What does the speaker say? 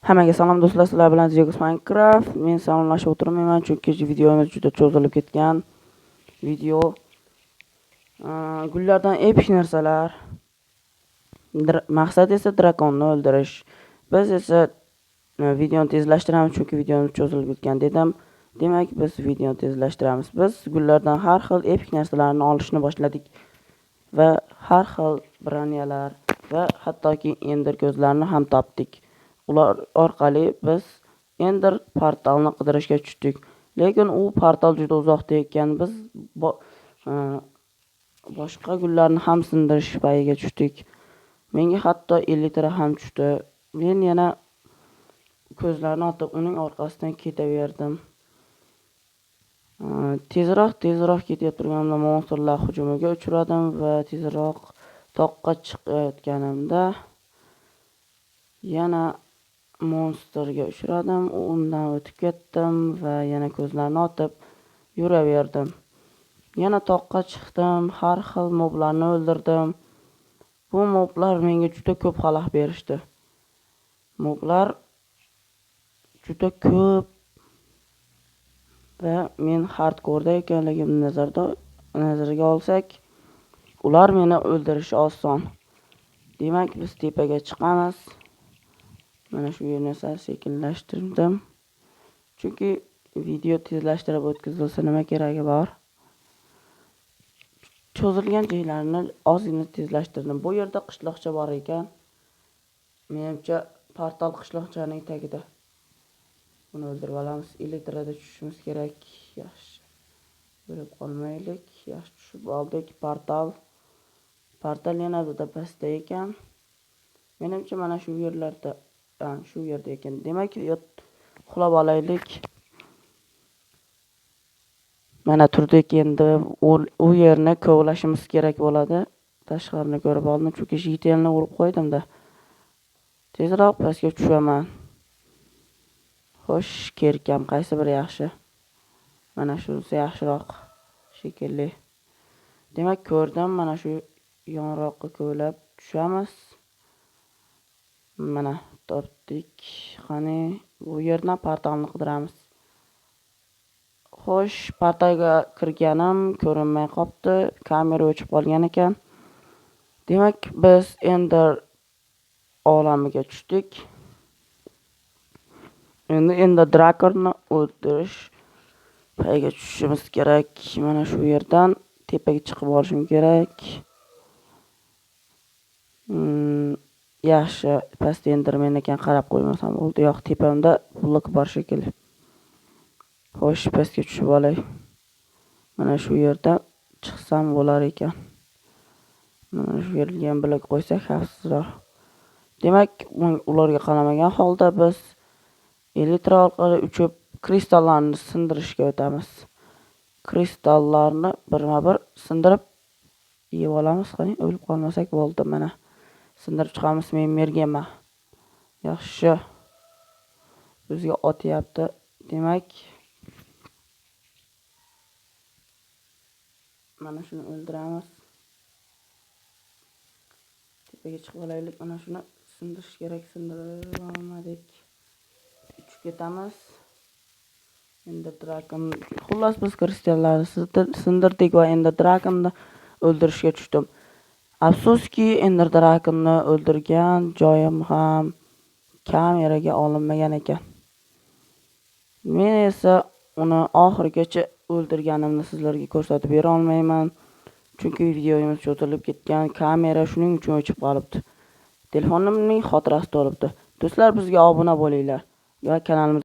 Hammaga salom do'stlar, sizlar bilan Zeus Minecraft. Men salomlashib o'tirmayman chunki videomiz juda cho'zilib ketgan. Video gullardan epik narsalar. Maqsad esa drakonni o'ldirish. Biz esa videoni tezlashtiramiz chunki videomiz cho'zilib ketgan dedim. Demak, biz videoni tezlashtiramiz. Biz gullardan har xil epik narsalarni olishni boshladik va har xil bronyalar va hattoki ender ko'zlarini ham topdik. Ular orqali biz ender portalni qidirishga tushdik. Lekin u portal juda uzoqda ekan. Biz boshqa gullarni ham sindirish payiga tushdik. Menga hatto 50 ta ham tushdi. Men yana ko'zlarni otib uning orqasidan ketaverdim. Tezroq ketib turganimda monsterlar hujumiga uchradim va tezroq toqqa chiqayotganimda yana monsterga uchradim. Undan o'tib ketdim va yana ko'zlarni otib yuraverdim. Yana toqqa chiqdim, har xil moblarni o'ldirdim. Bu moblar menga juda ko'p xalaq berishdi. Moblar juda ko'p va men hardkorda ekanligimni nazarga olsak, ular meni o'ldirishi oson. Demak, biz tepaga chiqamiz. Mana shu yerni sekinlashtirdim. Chunki video tezlashtirib o'tkazilsa nima keragi bor? Cho'zilgan joylarni ozgina tezlashtirdim. Bu yerda qishloqcha bor ekan. Menimcha portal qishloqchaning tagida. Buni o'ldirib olamiz. Elektrada tushishimiz kerak. Yaxshi. Bo'lib qolmaylik. Yaxshi tushib oldik. Portal yana da pastda ekan. Menimcha mana shu yerlarda, shu yerda ekan. Demak, uxlab olaylik. Mana turdik endi. U yerni kovlashimiz kerak bo'ladi. Tashqarini ko'rib oldim chunki jitelni urib qo'ydim-da. Tezroq pastga tushaman. Xo'sh, kerkam qaysi biri yaxshi? Mana shunisi yaxshiroq shekilli. Demak, ko'rdim, mana shu yonroqqa kovlab tushamiz. Mana topdik. Qani, bu yerdan portalni qidiramiz. Xo'sh, portalga kirganim ko'rinmay qopti. Kamera o'chib qolgan ekan. Demak, biz ender olamiga tushdik. Endi drakonni o'ldirish payiga tushishimiz kerak. Mana shu yerdan tepaga chiqib olishim kerak. Yaxshi, pastda enderman ekan, qarab qo'ymasam bo'ldi. Yo'q, tepamda blok bor shekilli. Xo'sh, pastga tushib olay. Mana shu yerdan chiqsam bo'lar ekan. Mana shu yerga ham blok qo'ysak xavfsizroq. Demak, ularga qaramagan holda biz elektr orqali uchib kristallarni sindirishga o'tamiz. Kristallarni birma-bir sindirib yeb olamiz. Qani, o'lib qolmasak bo'ldi. Mana sindirib chiqamiz. Men merganman. Yaxshi. Bizga otyapti. Demak, mana shuni o'ldiramiz. Tepaga chiqib olaylik. Mana shuni sindirish kerak. Sindirib olmadik. Uchib ketamiz. Ender dragon. Xullas, biz kristallarni sindirdik va ender dragonni o'ldirishga tushdim. Afsuski, ender dragonni o'ldirgan joyim ham kameraga olinmagan ekan. Men esa uni oxirigacha o'ldirganimni sizlarga ko'rsatib bera olmayman. Chunki videomiz cho'zilib ketgan, kamera shuning uchun o'chib qolibdi. Telefonimning xotirasi to'libdi. Do'stlar, bizga obuna bo'linglar va kanalimizga